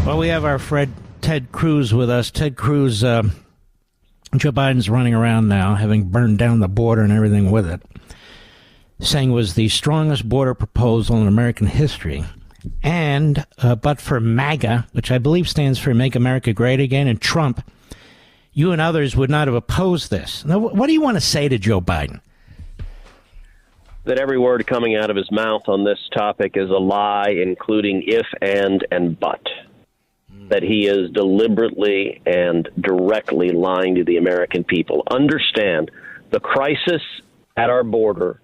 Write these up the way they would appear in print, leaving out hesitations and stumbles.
Well, we have our friend Ted Cruz with us. Ted Cruz, Joe Biden's running around now, having burned down the border and everything with it, saying it was the strongest border proposal in American history. And, but for MAGA, which I believe stands for Make America Great Again, and Trump, you and others would not have opposed this. Now, what do you want to say to Joe Biden? That every word coming out of his mouth on this topic is a lie, including if, and but. That he is deliberately and directly lying to the American people. Understand, the crisis at our border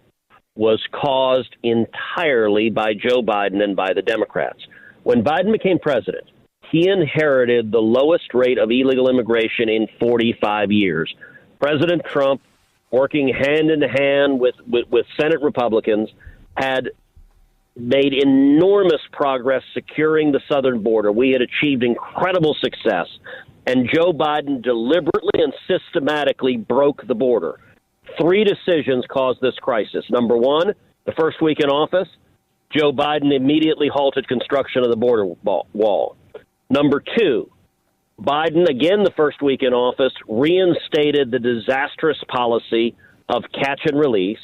was caused entirely by Joe Biden and by the Democrats. When Biden became president, he inherited the lowest rate of illegal immigration in 45 years. President Trump, working hand in hand with Senate Republicans, had made enormous progress securing the southern border. We had achieved incredible success, and Joe Biden deliberately and systematically broke the border. 3 decisions caused this crisis. Number one, the first week in office, Joe Biden immediately halted construction of the border wall. Number two, Biden, again the first week in office, reinstated the disastrous policy of catch and release.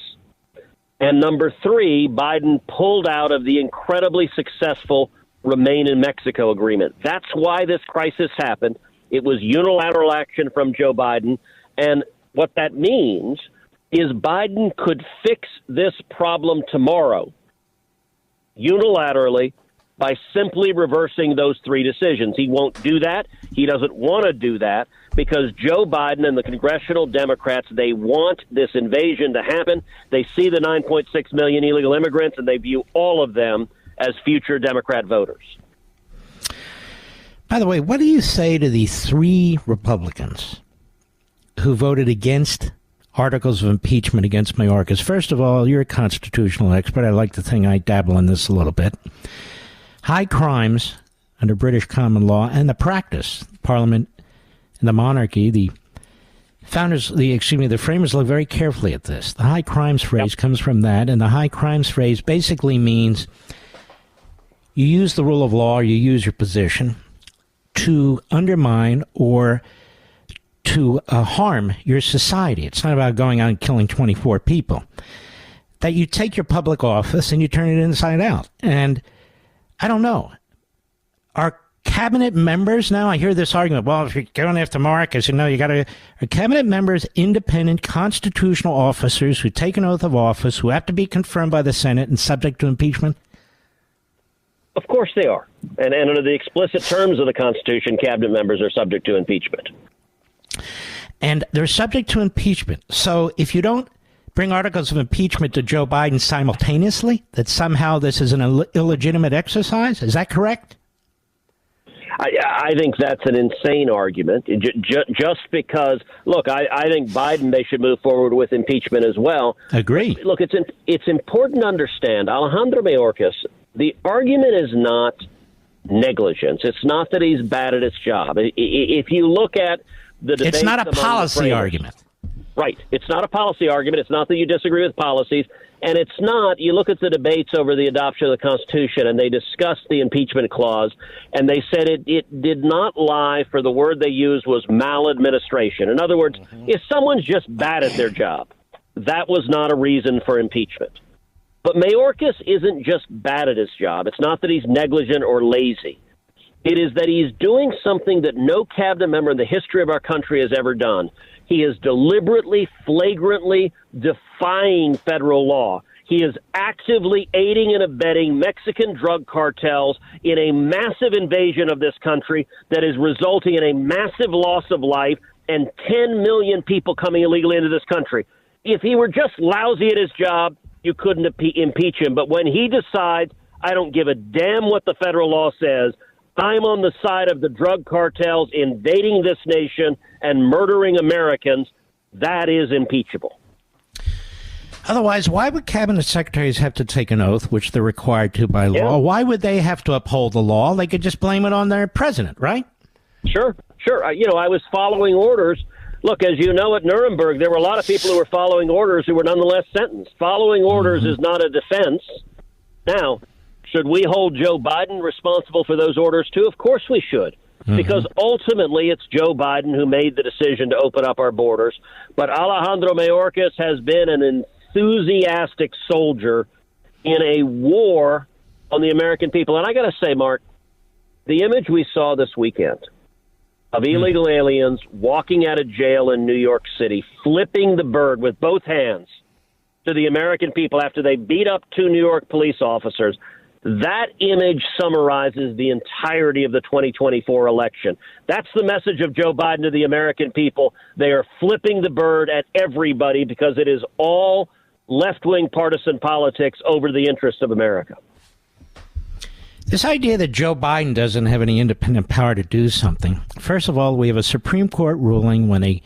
And number three, Biden pulled out of the incredibly successful Remain in Mexico agreement. That's why this crisis happened. It was unilateral action from Joe Biden. And what that means is Biden could fix this problem tomorrow unilaterally by simply reversing those 3 decisions. He won't do that. He doesn't want to do that because Joe Biden and the congressional Democrats, they want this invasion to happen. They see the 9.6 million illegal immigrants, and they view all of them as future Democrat voters. By the way, what do you say to the 3 Republicans who voted against articles of impeachment against Mayorkas? First of all, you're a constitutional expert. I like to think I dabble in this a little bit. High crimes under British common law and the practice, Parliament and the monarchy, the framers look very carefully at this. The high crimes phrase comes from that, and the high crimes phrase basically means you use the rule of law, or you use your position to undermine or to harm your society. It's not about going out and killing 24 people. That you take your public office and you turn it inside out. And I don't know. Are cabinet members now? I hear this argument. Well, if you're going after Marcus, you got to. Are cabinet members independent constitutional officers who take an oath of office, who have to be confirmed by the Senate and subject to impeachment? Of course they are. And under the explicit terms of the Constitution, cabinet members are subject to impeachment. And they're subject to impeachment. So if you don't bring articles of impeachment to Joe Biden simultaneously, that somehow this is an illegitimate exercise? Is that correct? I think that's an insane argument. Just because, look, I think Biden, they should move forward with impeachment as well. Agree. Look, it's important to understand, Alejandro Mayorkas, the argument is not negligence. It's not that he's bad at his job. If you look at the debate, it's not a policy argument. Right. It's not a policy argument. It's not that you disagree with policies. And it's not, you look at the debates over the adoption of the Constitution, and they discussed the impeachment clause, and they said it did not lie, for the word they used was maladministration. In other words, if someone's just bad at their job, that was not a reason for impeachment. But Mayorkas isn't just bad at his job. It's not that he's negligent or lazy. It is that he's doing something that no cabinet member in the history of our country has ever done. He is deliberately, flagrantly defying federal law. He is actively aiding and abetting Mexican drug cartels in a massive invasion of this country that is resulting in a massive loss of life and 10 million people coming illegally into this country. If he were just lousy at his job, you couldn't impeach him. But when he decides, I don't give a damn what the federal law says, I'm on the side of the drug cartels invading this nation and murdering Americans, that is impeachable. Otherwise, why would cabinet secretaries have to take an oath, which they're required to by law? Yeah. Why would they have to uphold the law? They could just blame it on their president, right? Sure. I was following orders. Look, as you know, at Nuremberg, there were a lot of people who were following orders who were nonetheless sentenced. Following orders is not a defense. Now, should we hold Joe Biden responsible for those orders, too? Of course we should. Because ultimately it's Joe Biden who made the decision to open up our borders. But Alejandro Mayorkas has been an enthusiastic soldier in a war on the American people. And I got to say, Mark, the image we saw this weekend of illegal aliens walking out of jail in New York City, flipping the bird with both hands to the American people after they beat up 2 New York police officers, that image summarizes the entirety of the 2024 election. That's the message of Joe Biden to the American people. They are flipping the bird at everybody because it is all left-wing partisan politics over the interests of America. This idea that Joe Biden doesn't have any independent power to do something. First of all, we have a Supreme Court ruling when a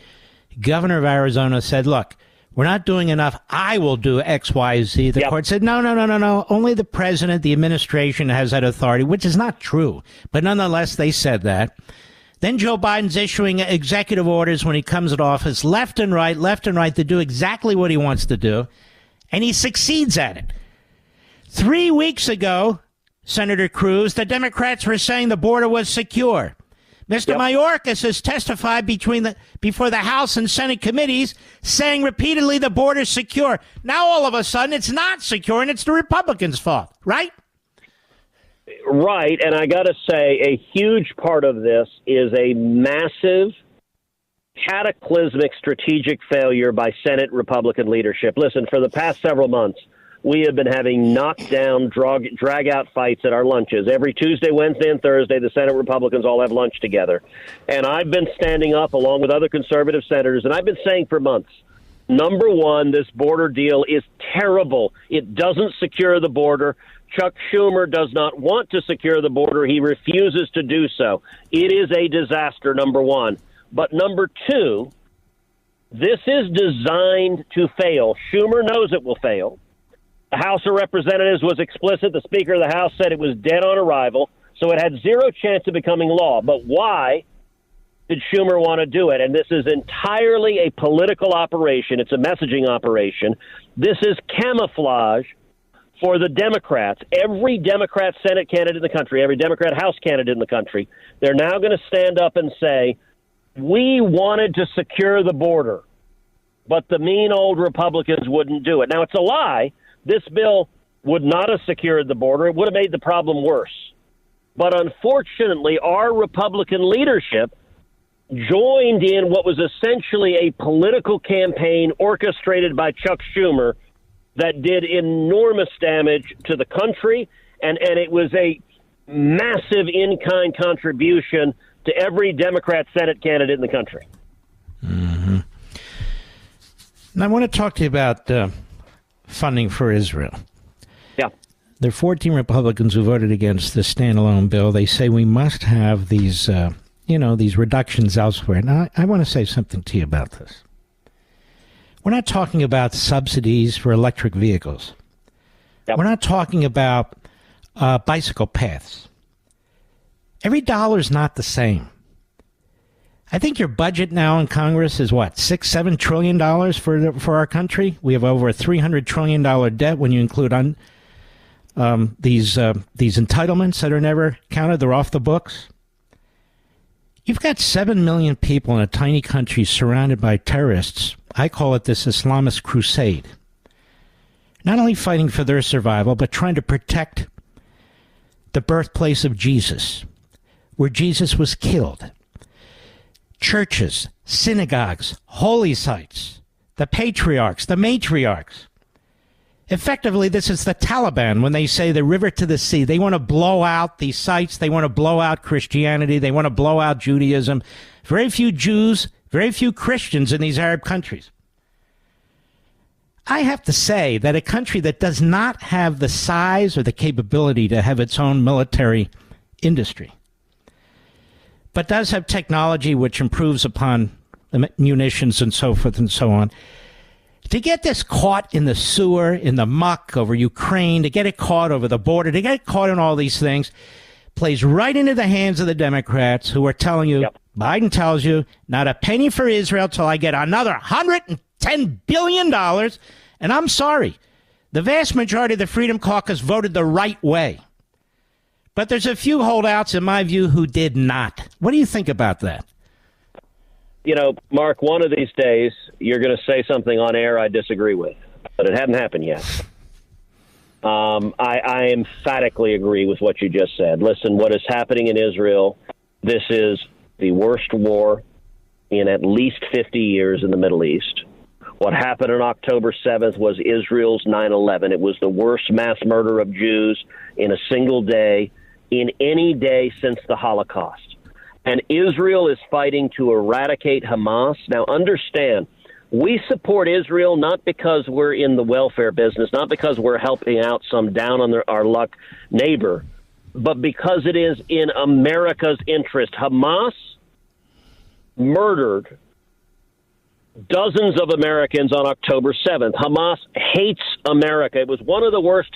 governor of Arizona said, look, we're not doing enough. I will do X, Y, Z. The court said, no. Only the president, the administration has that authority, which is not true. But nonetheless, they said that. Then Joe Biden's issuing executive orders when he comes to office, left and right, to do exactly what he wants to do. And he succeeds at it. 3 weeks ago, Senator Cruz, the Democrats were saying the border was secure. Mr. Mayorkas has testified before the House and Senate committees saying repeatedly the border's secure. Now, all of a sudden, it's not secure, and it's the Republicans' fault, right? Right, and I got to say, a huge part of this is a massive, cataclysmic strategic failure by Senate Republican leadership. Listen, for the past several months, we have been having knockdown, drag-out fights at our lunches. Every Tuesday, Wednesday, and Thursday, the Senate Republicans all have lunch together. And I've been standing up along with other conservative senators, and I've been saying for months, number one, this border deal is terrible. It doesn't secure the border. Chuck Schumer does not want to secure the border. He refuses to do so. It is a disaster, number one. But number two, this is designed to fail. Schumer knows it will fail. The House of Representatives was explicit. The Speaker of the House said it was dead on arrival, so it had zero chance of becoming law. But why did Schumer want to do it? And this is entirely a political operation. It's a messaging operation. This is camouflage for the Democrats. Every Democrat Senate candidate in the country, every Democrat House candidate in the country, they're now going to stand up and say, we wanted to secure the border, but the mean old Republicans wouldn't do it. Now, it's a lie. This bill would not have secured the border. It would have made the problem worse. But unfortunately, our Republican leadership joined in what was essentially a political campaign orchestrated by Chuck Schumer that did enormous damage to the country, and it was a massive in-kind contribution to every Democrat Senate candidate in the country. Mm-hmm. Now, I want to talk to you about funding for Israel. Yeah. There are 14 Republicans who voted against the standalone bill. They say we must have these, these reductions elsewhere. Now, I want to say something to you about this. We're not talking about subsidies for electric vehicles. Yep. We're not talking about bicycle paths. Every dollar is not the same. I think your budget now in Congress is what, $6-7 trillion for our country. We have over a $300 trillion debt when you include these entitlements that are never counted. They're off the books. You've got 7 million people in a tiny country surrounded by terrorists. I call it this Islamist crusade. Not only fighting for their survival, but trying to protect the birthplace of Jesus, where Jesus was killed. Churches, synagogues, holy sites, the patriarchs, the matriarchs. Effectively, this is the Taliban when they say the river to the sea. They want to blow out these sites. They want to blow out Christianity. They want to blow out Judaism. Very few Jews, very few Christians in these Arab countries. I have to say that a country that does not have the size or the capability to have its own military industry, but does have technology which improves upon the munitions and so forth and so on, to get this caught in the sewer, in the muck over Ukraine, to get it caught over the border, to get it caught in all these things, plays right into the hands of the Democrats who are telling you, Biden tells you, not a penny for Israel till I get another $110 billion. And I'm sorry, the vast majority of the Freedom Caucus voted the right way. But there's a few holdouts, in my view, who did not. What do you think about that? You know, Mark, one of these days you're going to say something on air I disagree with, but it hadn't happened yet. I emphatically agree with what you just said. Listen, what is happening in Israel, this is the worst war in at least 50 years in the Middle East. What happened on October 7th was Israel's 9/11. It was the worst mass murder of Jews in a single day, in any day since the Holocaust. And Israel is fighting to eradicate Hamas. Now, understand, we support Israel not because we're in the welfare business, not because we're helping out some down on our luck neighbor, but because it is in America's interest. Hamas murdered dozens of Americans on October 7th. Hamas hates America. It was one of the worst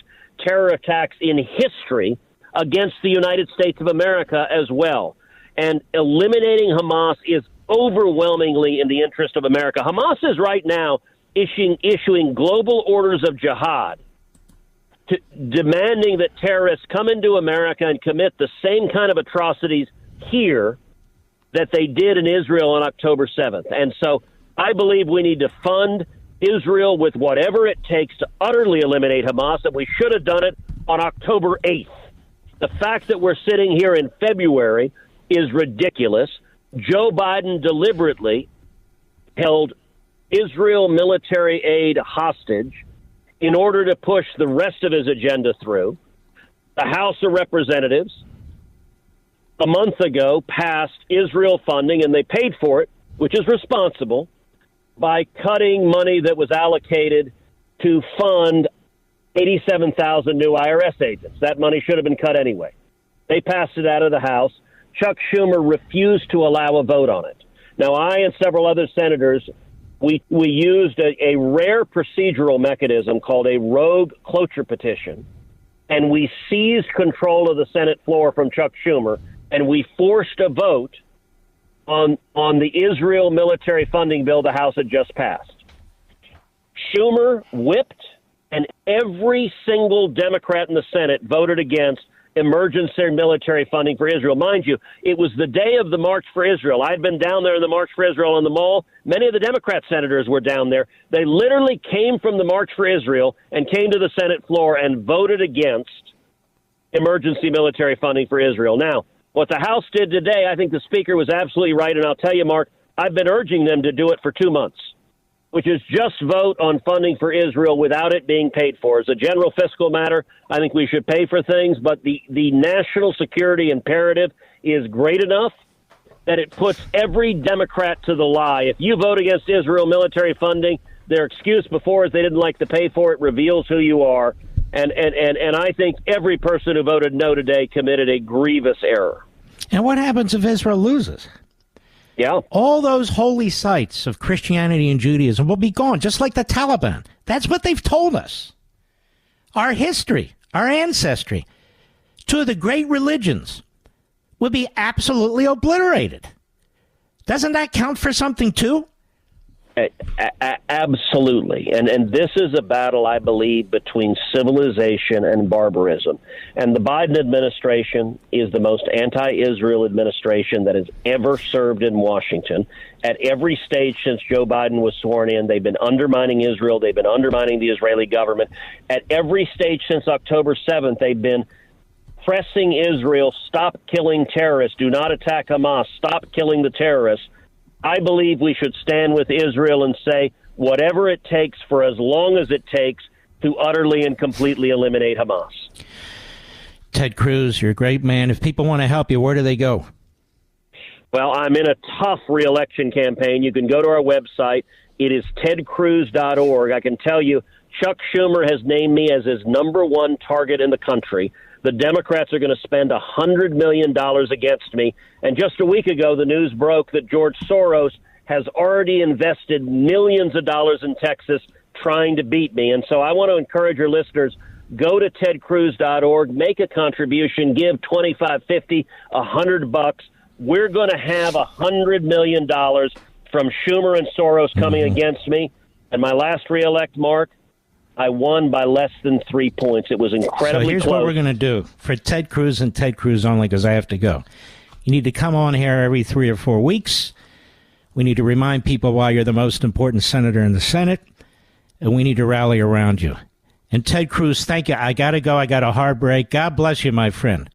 terror attacks in history against the United States of America as well. And eliminating Hamas is overwhelmingly in the interest of America. Hamas is right now issuing global orders of jihad, demanding that terrorists come into America and commit the same kind of atrocities here that they did in Israel on October 7th. And so I believe we need to fund Israel with whatever it takes to utterly eliminate Hamas, and we should have done it on October 8th. The fact that we're sitting here in February is ridiculous. Joe Biden deliberately held Israel military aid hostage in order to push the rest of his agenda through. The House of Representatives, a month ago, passed Israel funding, and they paid for it, which is responsible, by cutting money that was allocated to fund 87,000 new IRS agents. That money should have been cut anyway. They passed it out of the House. Chuck Schumer refused to allow a vote on it. Now, I and several other senators, we used a rare procedural mechanism called a rogue cloture petition, and we seized control of the Senate floor from Chuck Schumer, and we forced a vote on the Israel military funding bill the House had just passed. Schumer whipped, and every single Democrat in the Senate voted against emergency military funding for Israel. Mind you, it was the day of the March for Israel. I'd been down there in the March for Israel on the Mall. Many of the Democrat senators were down there. They literally came from the March for Israel and came to the Senate floor and voted against emergency military funding for Israel. Now, what the House did today, I think the Speaker was absolutely right, and I'll tell you, Mark, I've been urging them to do it for 2 months, which is just vote on funding for Israel without it being paid for. As a general fiscal matter, I think we should pay for things, but the national security imperative is great enough that it puts every Democrat to the lie. If you vote against Israel military funding, their excuse before is they didn't like to pay for it reveals who you are. And I think every person who voted no today committed a grievous error. And what happens if Israel loses? Yeah. All those holy sites of Christianity and Judaism will be gone, just like the Taliban. That's what they've told us. Our history, our ancestry, two of the great religions would be absolutely obliterated. Doesn't that count for something, too? Absolutely. And this is a battle, I believe, between civilization and barbarism. And the Biden administration is the most anti-Israel administration that has ever served in Washington. At every stage since Joe Biden was sworn in, they've been undermining Israel. They've been undermining the Israeli government. At every stage since October 7th, they've been pressing Israel, stop killing terrorists, do not attack Hamas, stop killing the terrorists. I believe we should stand with Israel and say whatever it takes for as long as it takes to utterly and completely eliminate Hamas. Ted Cruz, you're a great man. If people want to help you, where do they go? Well, I'm in a tough reelection campaign. You can go to our website. It is tedcruz.org. I can tell you, Chuck Schumer has named me as his #1 target in the country. The Democrats are going to spend $100 million against me. And just a week ago, the news broke that George Soros has already invested millions of dollars in Texas trying to beat me. And so I want to encourage your listeners, go to tedcruz.org, make a contribution, give $25, $50, $100. We're going to have $100 million from Schumer and Soros coming against me. And my last reelect, Mark, I won by less than 3 points. It was incredibly So here's close. what we're going to do for Ted Cruz and Ted Cruz only, because I have to go. You need to come on here every 3 or 4 weeks. We need to remind people why you're the most important senator in the Senate, and we need to rally around you. And Ted Cruz, thank you. I got to go. I got a hard break. God bless you, my friend.